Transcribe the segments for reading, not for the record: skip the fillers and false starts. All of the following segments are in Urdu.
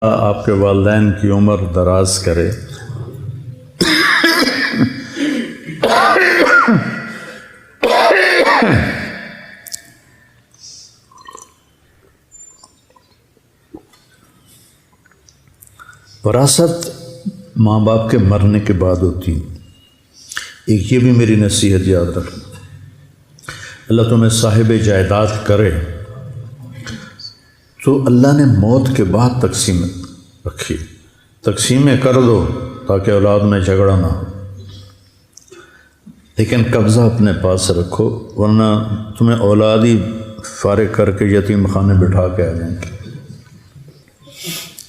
آپ کے والدین کی عمر دراز کرے۔ وراثت ماں باپ کے مرنے کے بعد ہوتی ہے۔ ایک یہ بھی میری نصیحت یاد رکھنا، اللہ تمہیں صاحب جائیداد کرے تو اللہ نے موت کے بعد تقسیم رکھی، تقسیمیں کر دو تاکہ اولاد میں جھگڑا نہ ہو، لیکن قبضہ اپنے پاس رکھو ورنہ تمہیں اولاد ہی فارغ کر کے یتیم خانے بٹھا کے آ جائیں گے۔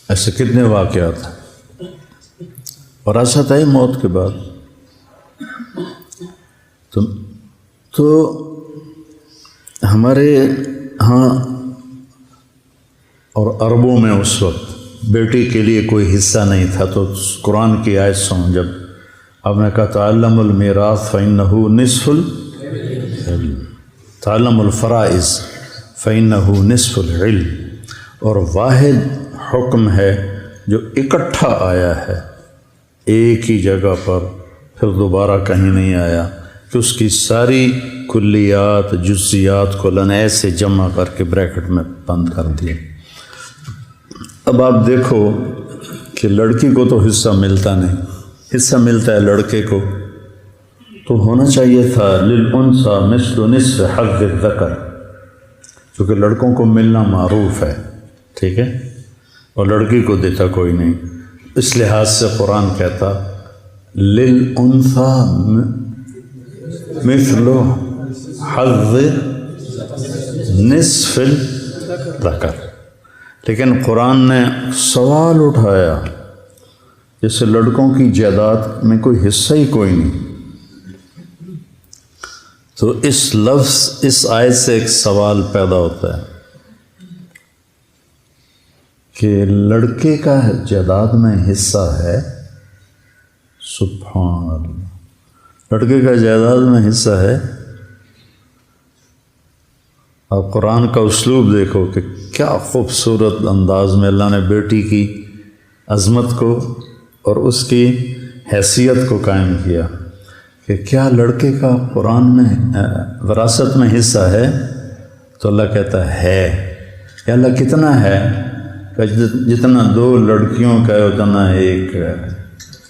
ایسے کتنے واقعات ہیں۔ وراثت ہے موت کے بعد۔ تو ہمارے ہاں اور عربوں میں اس وقت بیٹی کے لیے کوئی حصہ نہیں تھا، تو قرآن کی آیت سن، جب آپ نے کہا تعلم المیراث فإنہ نصف العلم، تعلم الفرائض فإنہ نصف العلم، اور واحد حکم ہے جو اکٹھا آیا ہے ایک ہی جگہ پر، پھر دوبارہ کہیں نہیں آیا کہ اس کی ساری کلیات جزیات کو اللہ نے ایسے جمع کر کے بریکٹ میں بند کر دیا۔ اب آپ دیکھو کہ لڑکی کو تو حصہ ملتا نہیں، حصہ ملتا ہے لڑکے کو، تو ہونا چاہیے تھا للانثی مثل نصف حظ الذکر، چونکہ لڑکوں کو ملنا معروف ہے، ٹھیک ہے، اور لڑکی کو دیتا کوئی نہیں، اس لحاظ سے قرآن کہتا للانثی مثل حظ نصف الذکر۔ لیکن قرآن نے سوال اٹھایا جیسے لڑکوں کی جائیداد میں کوئی حصہ ہی کوئی نہیں، تو اس لفظ اس آیت سے ایک سوال پیدا ہوتا ہے کہ لڑکے کا جائیداد میں حصہ ہے، سبحان اللہ، لڑکے کا جائیداد میں حصہ ہے۔ آپ قرآن کا اسلوب دیکھو کہ کیا خوبصورت انداز میں اللہ نے بیٹی کی عظمت کو اور اس کی حیثیت کو قائم کیا کہ کیا لڑکے کا قرآن میں وراثت میں حصہ ہے، تو اللہ کہتا ہے کہ اللہ کتنا ہے، کہ جتنا دو لڑکیوں کا ہے اتنا ایک ہے،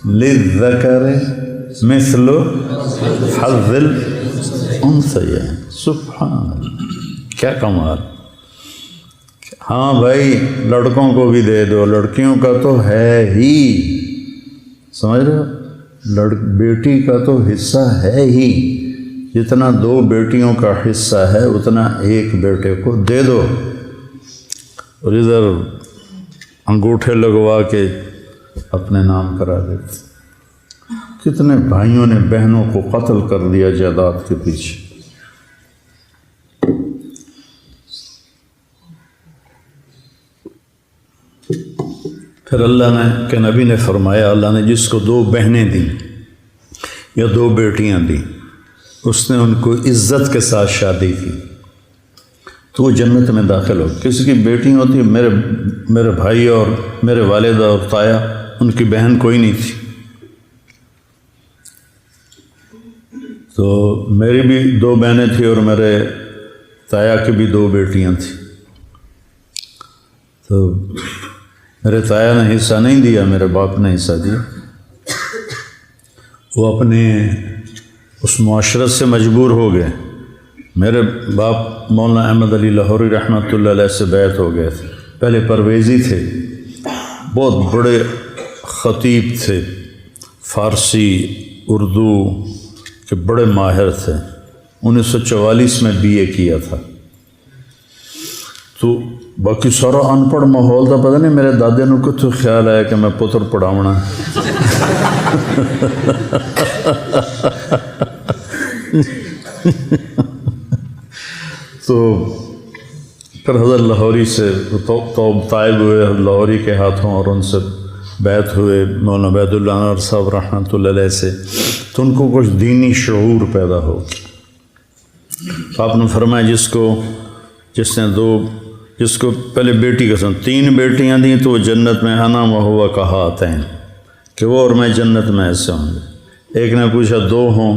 للذکر مثل حظ الانثیین۔ سبحان اللہ، کیا کمال۔ ہاں بھائی لڑکوں کو بھی دے دو، لڑکیوں کا تو ہے ہی، سمجھ رہے ہو، بیٹی کا تو حصہ ہے ہی، جتنا دو بیٹیوں کا حصہ ہے اتنا ایک بیٹے کو دے دو، اور ادھر انگوٹھے لگوا کے اپنے نام کرا دیتے۔ کتنے بھائیوں نے بہنوں کو قتل کر دیا جائیداد کے پیچھے۔ پھر اللہ نے کہ نبی نے فرمایا، اللہ نے جس کو دو بہنیں دیں یا دو بیٹیاں دیں، اس نے ان کو عزت کے ساتھ شادی کی تو وہ جنت میں داخل ہو۔ کسی کی بیٹی ہوتی، میرے بھائی اور میرے والدہ اور تایا، ان کی بہن کوئی نہیں تھی، تو میری بھی دو بہنیں تھیں اور میرے تایا کی بھی دو بیٹیاں تھیں، تو میرے تایا نے حصہ نہیں دیا، میرے باپ نے حصہ دیا۔ وہ اپنے اس معاشرت سے مجبور ہو گئے۔ میرے باپ مولانا احمد علی لاہوری رحمۃ اللہ علیہ سے بیعت ہو گئے تھے، پہلے پرویزی تھے، بہت بڑے خطیب تھے، فارسی اردو کے بڑے ماہر تھے، 1944 میں BA کیا تھا، تو باقی سارا ان پڑھ ماحول تھا، پتہ نہیں میرے دادے نو کتوں خیال آیا کہ میں پتر پڑھاونا۔ تو پھر حضرت لاہوری سے طائب ہوئے لاہوری کے ہاتھوں، اور ان سے بیعت ہوئے مولانا عبید اللہ انور صاحب رحمۃ اللہ علیہ سے، تو ان کو کچھ دینی شعور پیدا ہو۔ تو آپ نے فرمایا جس نے دو جس کو پہلے بیٹی کا سن 3 بیٹیاں دیں تو وہ جنت میں انا و ہوا کہاتین کہ وہ اور میں جنت میں ایسے ہوں گے۔ ایک نے پوچھا 2 ہوں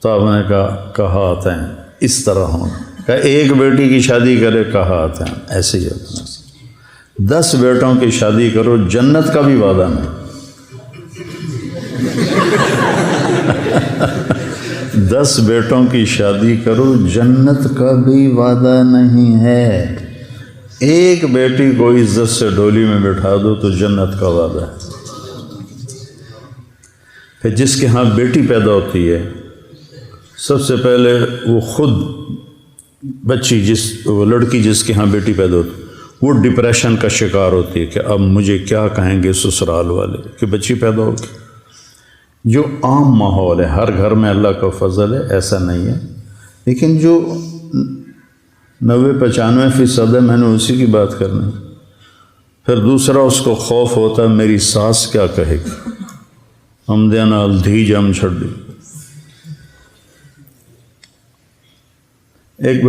تو آپ نے کہا کہاتین اس طرح ہوں، کہ ایک بیٹی کی شادی کرے کہاتین ایسے ہی ہے۔ 10 بیٹوں کی شادی کرو جنت کا بھی وعدہ نہیں۔ 10 بیٹوں کی شادی کرو جنت کا بھی وعدہ نہیں ہے۔ ایک بیٹی کو عزت سے ڈولی میں بٹھا دو تو جنت کا وعدہ ہے۔ پھر جس کے ہاں بیٹی پیدا ہوتی ہے سب سے پہلے وہ خود بچی وہ لڑکی جس کے ہاں بیٹی پیدا ہوتی وہ ڈپریشن کا شکار ہوتی ہے کہ اب مجھے کیا کہیں گے سسرال والے کہ بچی پیدا ہوگی۔ جو عام ماحول ہے، ہر گھر میں اللہ کا فضل ہے، ایسا نہیں ہے، لیکن جو 90-95% ہے میں نے اسی کی بات کرنی۔ پھر دوسرا اس کو خوف ہوتا ہے میری ساس کیا کہے گی، ہم دینا الدھی جم چھڑ دی۔ ایک